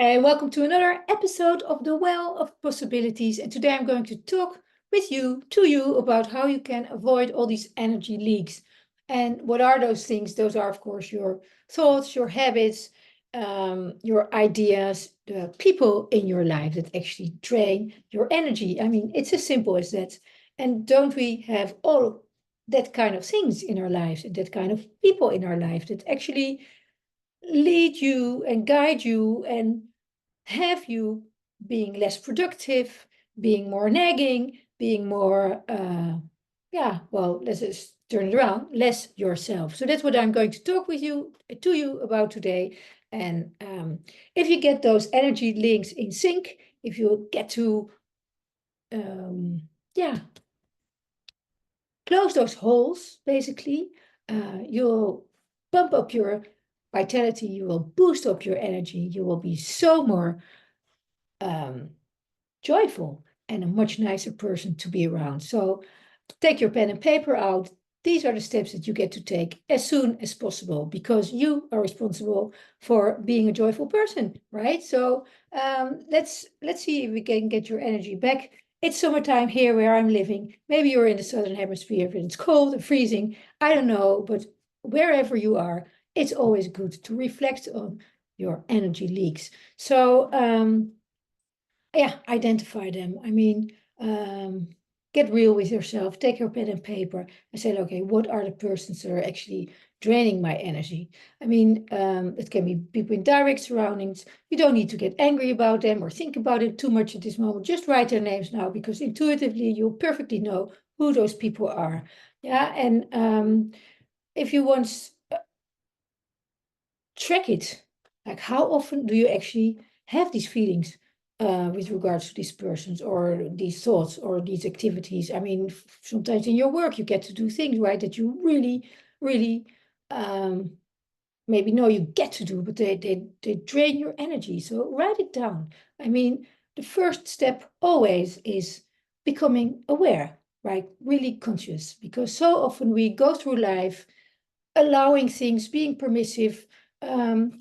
And welcome to another episode of The Well of Possibilities. And today I'm going to talk to you, about how you can avoid all these energy leaks. And what are those things? Those are, of course, your thoughts, your habits, your ideas, the people in your life that actually drain your energy. I mean, it's as simple as that. And don't we have all that kind of things in our lives and that kind of people in our life that actually lead you and guide you and have you being less productive, being more nagging, being more, let's just turn it around, less yourself. So that's what I'm going to talk to you about today. And if you get those energy links in sync, if you get to, um, yeah, close those holes, basically, you'll bump up your vitality, you will boost up your energy, you will be so more um, joyful and a much nicer person to be around. So take your pen and paper out. These are the steps that you get to take as soon as possible because you are responsible for being a joyful person, right? So let's see if we can get your energy back. It's summertime here where I'm living. Maybe you're in the southern hemisphere and it's cold and freezing. I don't know, but wherever you are, it's always good to reflect on your energy leaks. So yeah, identify them. I mean, get real with yourself, take your pen and paper and say, okay, what are the persons that are actually draining my energy? I mean, it can be people in direct surroundings. You don't need to get angry about them or think about it too much at this moment. Just write their names now because intuitively you'll perfectly know who those people are. Yeah, and if you want track it, like how often do you actually have these feelings with regards to these persons or these thoughts or these activities? I mean, sometimes in your work you get to do things, right, that you really um, maybe know you get to do, but they drain your energy. So write it down. I mean, the first step always is becoming aware, right? Really conscious, because so often we go through life allowing things, being permissive,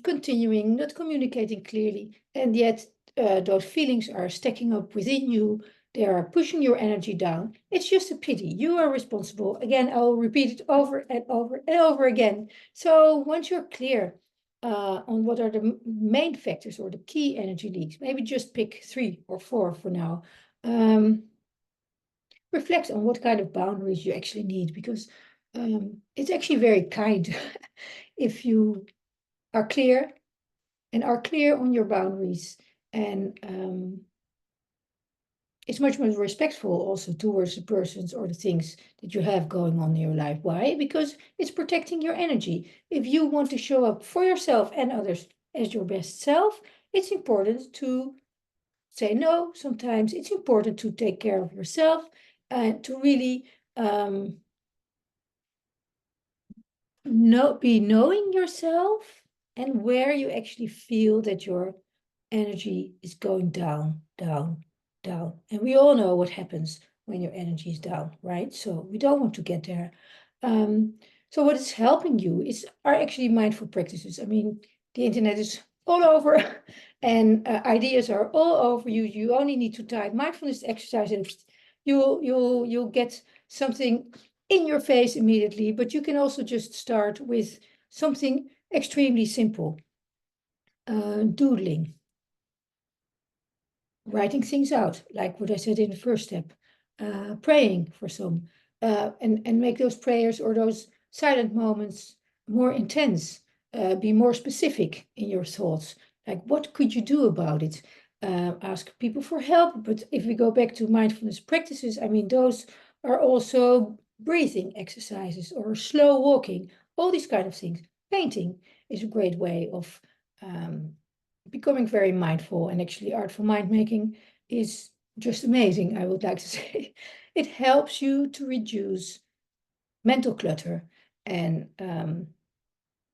continuing, not communicating clearly, and yet those feelings are stacking up within you. They are pushing your energy down. It's just a pity. You are responsible. Again, I'll repeat it over and over and over again. So once you're clear on what are the main factors or the key energy leaks, maybe just pick 3 or 4 for now. Reflect on what kind of boundaries you actually need, because it's actually very kind if you are clear and are clear on your boundaries, and it's much more respectful also towards the persons or the things that you have going on in your life. Why? Because it's protecting your energy. If you want to show up for yourself and others as your best self, it's important to say no. Sometimes it's important to take care of yourself and to really be knowing yourself and where you actually feel that your energy is going down, down, down. And we all know what happens when your energy is down, right? So we don't want to get there. Um, so what is helping you are actually mindful practices. I mean, the internet is all over and ideas are all over you. You only need to type mindfulness exercise and you'll get something in your face immediately, but you can also just start with something extremely simple. Doodling, writing things out, like what I said in the first step, praying for some, and make those prayers or those silent moments more intense, be more specific in your thoughts. Like, what could you do about it? Ask people for help. But if we go back to mindfulness practices, I mean, those are also breathing exercises or slow walking, all these kind of things. Painting is a great way of becoming very mindful, and actually artful mind making is just amazing, I would like to say. It helps you to reduce mental clutter and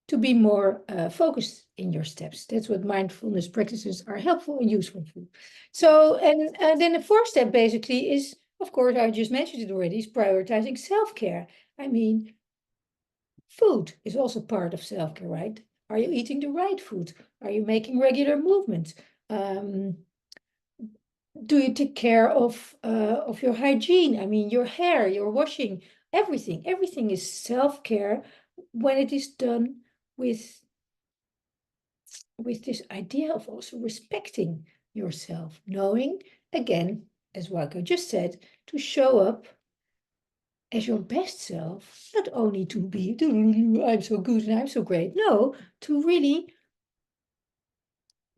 to be more focused in your steps. That's what mindfulness practices are helpful and useful for. So, and then the fourth step basically is, of course, I just mentioned it already, is prioritizing self-care. I mean, food is also part of self-care, right? Are you eating the right food? Are you making regular movement? Do you take care of your hygiene? I mean, your hair, your washing, everything. Everything is self-care when it is done with this idea of also respecting yourself, knowing, again, as Wako just said, to show up as your best self, not only to be, I'm so good and I'm so great. No, to really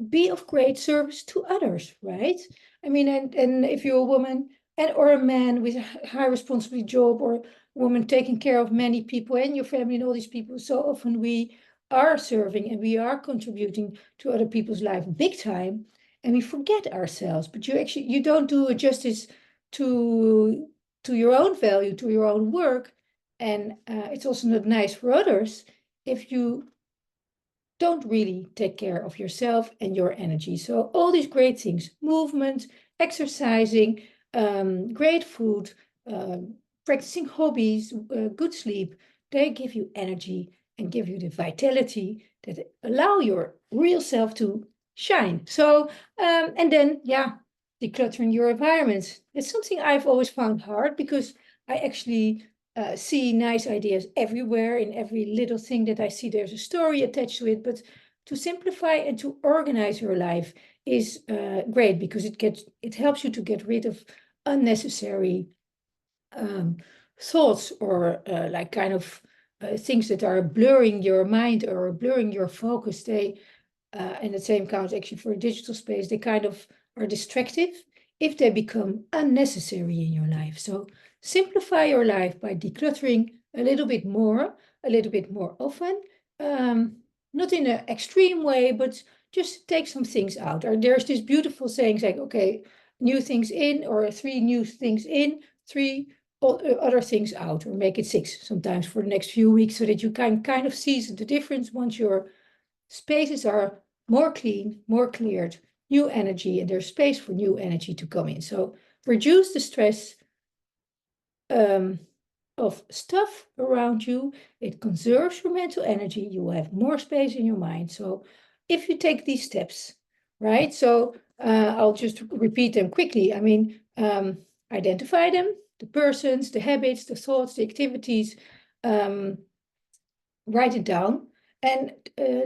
be of great service to others, right? I mean, and if you're a woman and or a man with a high responsibility job, or a woman taking care of many people and your family and all these people, so often we are serving and we are contributing to other people's life big time, and we forget ourselves. But you don't do a justice to your own value, to your own work, and it's also not nice for others if you don't really take care of yourself and your energy. So all these great things, movement, exercising, great food, practicing hobbies, good sleep, they give you energy and give you the vitality that allow your real self to shine. So, and then, yeah, decluttering your environment. It's something I've always found hard because I actually see nice ideas everywhere. In every little thing that I see, there's a story attached to it. But to simplify and to organize your life is great because it helps you to get rid of unnecessary um, thoughts, or like kind of things that are blurring your mind or blurring your focus. And the same counts actually for a digital space. They kind of are distractive if they become unnecessary in your life. So simplify your life by decluttering a little bit more often. Not in an extreme way, but just take some things out. Or there's this beautiful saying like, okay, new things in, or 3 new things in, 3 other things out, or make it 6 sometimes for the next few weeks, so that you can kind of see the difference once your spaces are more clean, more cleared, new energy, and there's space for new energy to come in. So reduce the stress of stuff around you. It conserves your mental energy. You will have more space in your mind. So if you take these steps, right? So I'll just repeat them quickly. I mean, identify them, the persons, the habits, the thoughts, the activities, write it down and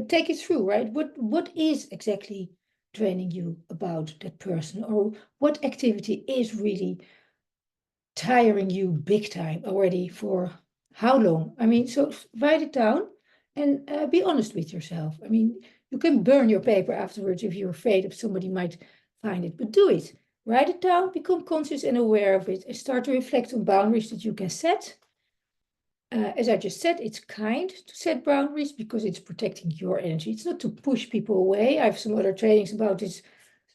take it through, right? What is exactly draining you about that person, or what activity is really tiring you big time already, for how long? I mean, so write it down and be honest with yourself. I mean, you can burn your paper afterwards if you're afraid if somebody might find it, but do it. Write it down, become conscious and aware of it, and start to reflect on boundaries that you can set. As I just said, it's kind to set boundaries because it's protecting your energy. It's not to push people away. I have some other trainings about this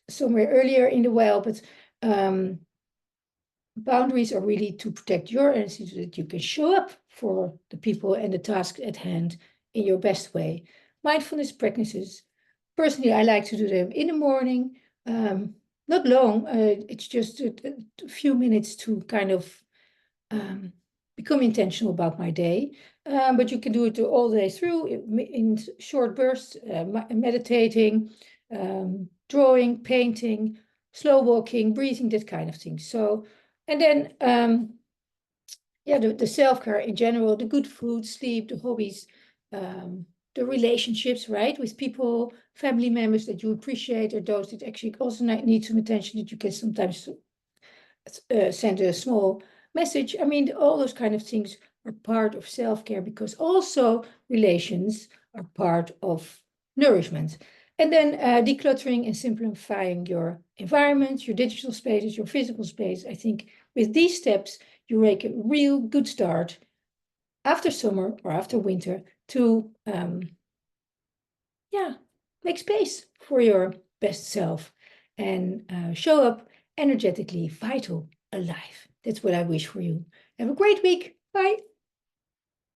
somewhere earlier in the while, but boundaries are really to protect your energy so that you can show up for the people and the task at hand in your best way. Mindfulness practices. Personally, I like to do them in the morning. Not long, it's just a few minutes to kind of become intentional about my day. But you can do it all day through in short bursts, meditating, drawing, painting, slow walking, breathing, that kind of thing. So, and then, yeah, the self-care in general, the good food, sleep, the hobbies, the relationships, right, with people, family members that you appreciate, or those that actually also need some attention, that you can sometimes send a small message. I mean, all those kind of things are part of self-care, because also relations are part of nourishment. And then decluttering and simplifying your environment, your digital spaces, your physical space. I think with these steps, you make a real good start after summer or after winter to, yeah, make space for your best self and show up energetically, vital, alive. That's what I wish for you. Have a great week. Bye.